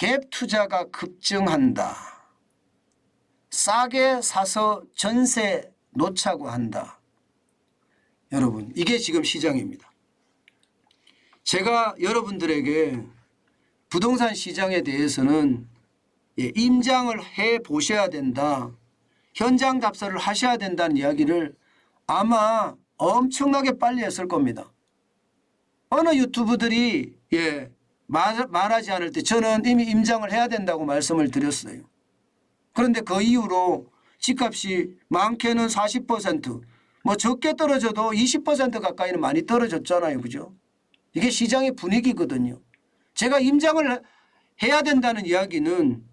갭 투자가 급증한다. 싸게 사서 전세 놓자고 한다. 여러분, 이게 지금 시장입니다. 제가 여러분들에게 부동산 시장에 대해서는 임장을 해 보셔야 된다. 현장 답사를 하셔야 된다는 이야기를 아마 엄청나게 빨리 했을 겁니다. 어느 유튜브들이 말하지 않을 때 저는 이미 임장을 해야 된다고 말씀을 드렸어요. 그런데 그 이후로 집값이 많게는 40%, 뭐 적게 떨어져도 20% 가까이는 많이 떨어졌잖아요. 그죠? 이게 시장의 분위기거든요. 제가 임장을 해야 된다는 이야기는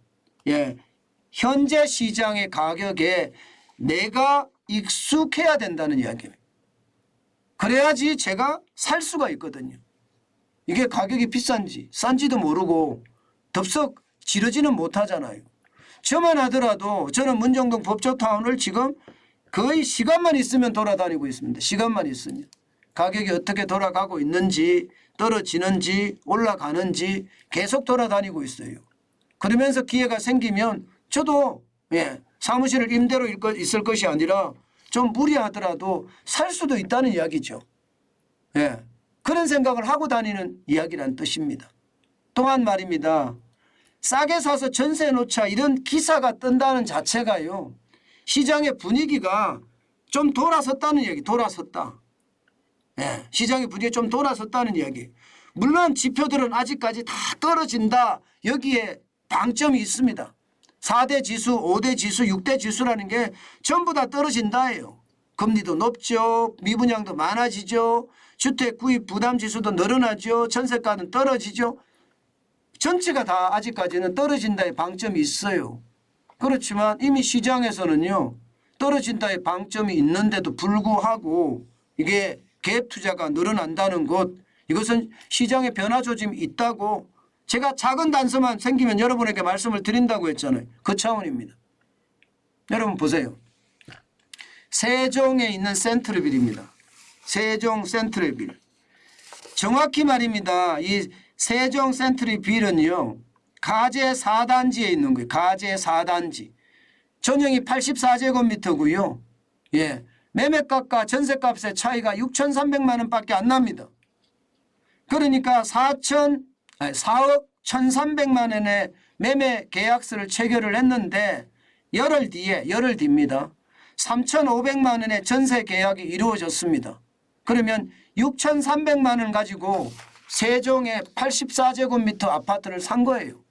현재 시장의 가격에 내가 익숙해야 된다는 이야기입니다. 그래야지 제가 살 수가 있거든요. 이게 가격이 비싼지 싼지도 모르고 덥석 지르지는 못하잖아요. 저만 하더라도 저는 문정동 법조타운을 지금 거의 시간만 있으면 돌아다니고 있습니다. 시간만 있으면. 가격이 어떻게 돌아가고 있는지, 떨어지는지, 올라가는지 계속 돌아다니고 있어요. 그러면서 기회가 생기면 저도 사무실을 임대로 있을 것이 아니라 좀 무리하더라도 살 수도 있다는 이야기죠. 그런 생각을 하고 다니는 이야기란 뜻입니다. 또한 말입니다. 싸게 사서 전세 놓자 이런 기사가 뜬다는 자체가요. 시장의 분위기가 좀 돌아섰다는 이야기. 돌아섰다. 시장의 분위기가 좀 돌아섰다는 이야기. 물론 지표들은 아직까지 다 떨어진다. 여기에 방점이 있습니다. 4대 지수, 5대 지수, 6대 지수라는 게 전부 다 떨어진다예요. 금리도 높죠. 미분양도 많아지죠. 주택 구입 부담 지수도 늘어나죠. 전세가는 떨어지죠. 전체가 다 아직까지는 떨어진다의 방점이 있어요. 그렇지만 이미 시장에서는요. 떨어진다의 방점이 있는데도 불구하고 이게 갭 투자가 늘어난다는 것, 이것은 시장의 변화 조짐이 있다고 제가 작은 단서만 생기면 여러분에게 말씀을 드린다고 했잖아요. 그 차원입니다. 여러분 보세요. 세종에 있는 센트럴빌입니다. 세종 센트럴빌. 정확히 말입니다. 이 세종 센트럴빌은요. 가제 4단지에 있는 거예요. 가제 4단지. 전용이 84제곱미터고요. 매매값과 전세값의 차이가 6,300만 원밖에 안 납니다. 그러니까 4억 1,300만 원의 매매 계약서를 체결을 했는데 열흘 뒤입니다. 3,500만 원의 전세 계약이 이루어졌습니다. 그러면 6,300만 원 가지고 세종의 84제곱미터 아파트를 산 거예요.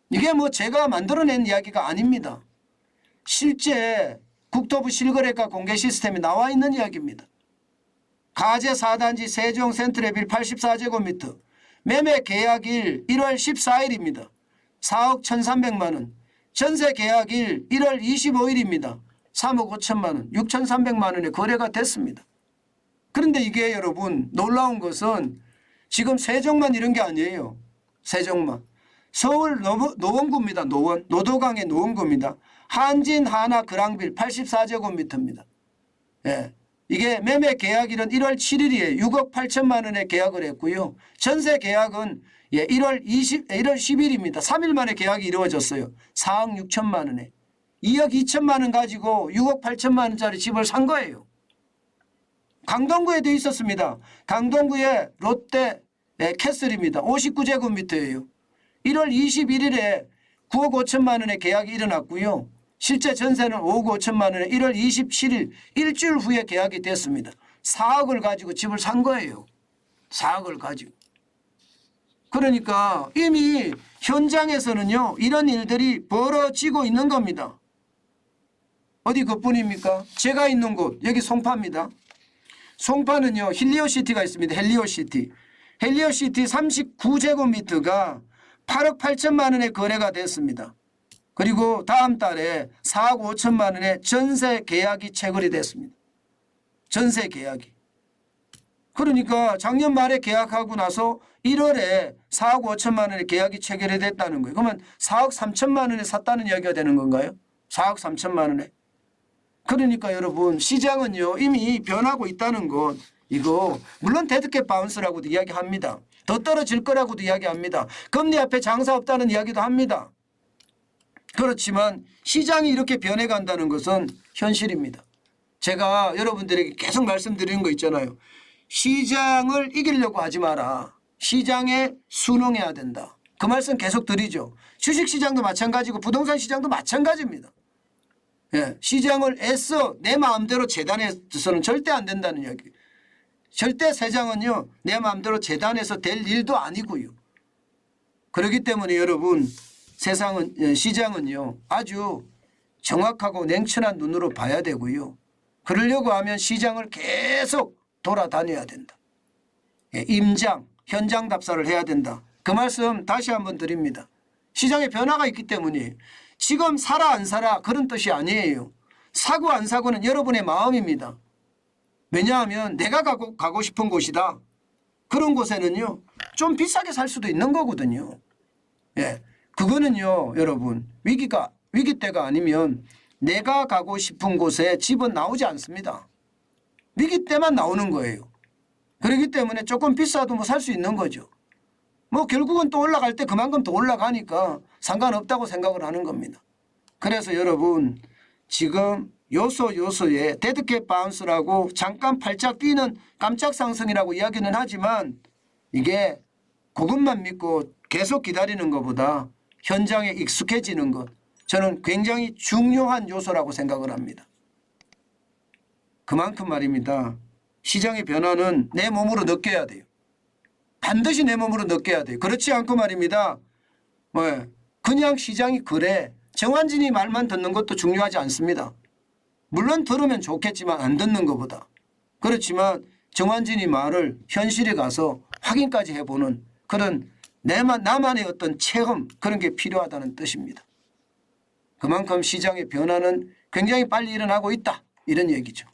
이게 뭐 제가 만들어낸 이야기가 아닙니다. 실제 국토부 실거래가 공개 시스템에 나와 있는 이야기입니다. 가제 4단지 세종 센트럴빌 84제곱미터 매매 계약일 1월 14일입니다. 4억 1,300만 원. 전세 계약일 1월 25일입니다. 3억 5천만 원, 6,300만 원의 거래가 됐습니다. 그런데 이게 여러분 놀라운 것은 지금 세종만 이런 게 아니에요. 세종만. 서울 노원구입니다. 노도강의 노원구입니다. 한진 하나 그랑빌 84제곱미터입니다. 이게 매매 계약일은 1월 7일이에요. 6억 8천만 원에 계약을 했고요. 전세 계약은 1월 10일입니다. 3일 만에 계약이 이루어졌어요. 4억 6천만 원에. 2억 2천만 원 가지고 6억 8천만 원짜리 집을 산 거예요. 강동구에도 있었습니다. 강동구에 롯데 캐슬입니다. 59제곱미터예요. 1월 21일에 9억 5천만 원의 계약이 일어났고요. 실제 전세는 5억 5천만 원에 1월 27일 일주일 후에 계약이 됐습니다. 4억을 가지고 집을 산 거예요. 4억을 가지고. 그러니까 이미 현장에서는요. 이런 일들이 벌어지고 있는 겁니다. 어디 그뿐입니까? 제가 있는 곳 여기 송파입니다. 송파는요. 힐리오시티가 있습니다. 헬리오시티. 헬리오시티 39제곱미터가 8억 8천만 원에 거래가 됐습니다. 그리고 다음 달에 4억 5천만 원의 전세 계약이 체결이 됐습니다. 전세 계약이. 그러니까 작년 말에 계약하고 나서 1월에 4억 5천만 원의 계약이 체결이 됐다는 거예요. 그러면 4억 3천만 원에 샀다는 이야기가 되는 건가요? 4억 3천만 원에. 그러니까 여러분 시장은요 이미 변하고 있다는 것, 이거 물론 데드캣 바운스라고도 이야기합니다. 더 떨어질 거라고도 이야기합니다. 금리 앞에 장사 없다는 이야기도 합니다. 그렇지만 시장이 이렇게 변해간다는 것은 현실입니다. 제가 여러분들에게 계속 말씀드리는 거 있잖아요. 시장을 이기려고 하지 마라. 시장에 순응해야 된다. 그 말씀 계속 드리죠. 주식시장도 마찬가지고 부동산 시장도 마찬가지입니다. 예, 시장을 애써 내 마음대로 재단해서는 절대 안 된다는 이야기. 절대 세상은요 내 마음대로 재단해서 될 일도 아니고요. 그렇기 때문에 여러분 세상은 시장은요 아주 정확하고 냉철한 눈으로 봐야 되고요. 그러려고 하면 시장을 계속 돌아다녀야 된다. 예, 임장, 현장 답사를 해야 된다. 그 말씀 다시 한번 드립니다. 시장에 변화가 있기 때문에 지금 사라 안 사라 그런 뜻이 아니에요. 사고 안 사고는 여러분의 마음입니다. 왜냐하면 내가 가고 싶은 곳이다. 그런 곳에는요 좀 비싸게 살 수도 있는 거거든요. 예, 그거는요 여러분 위기 때가 아니면 내가 가고 싶은 곳에 집은 나오지 않습니다. 위기 때만 나오는 거예요. 그렇기 때문에 조금 비싸도 뭐 살 수 있는 거죠. 뭐 결국은 또 올라갈 때 그만큼 더 올라가니까 상관없다고 생각을 하는 겁니다. 그래서 여러분 지금 요소에 데드캣 바운스라고 잠깐 팔짝 뛰는 깜짝 상승이라고 이야기는 하지만 이게 그것만 믿고 계속 기다리는 것보다 현장에 익숙해지는 것 저는 굉장히 중요한 요소라고 생각을 합니다. 그만큼 말입니다. 시장의 변화는 내 몸으로 느껴야 돼요. 반드시 내 몸으로 느껴야 돼요. 그렇지 않고 말입니다. 그냥 시장이 그래. 정환진이 말만 듣는 것도 중요하지 않습니다. 물론 들으면 좋겠지만 안 듣는 것보다. 그렇지만 정환진이 말을 현실에 가서 확인까지 해보는 그런 나만의 어떤 체험 그런 게 필요하다는 뜻입니다. 그만큼 시장의 변화는 굉장히 빨리 일어나고 있다. 이런 얘기죠.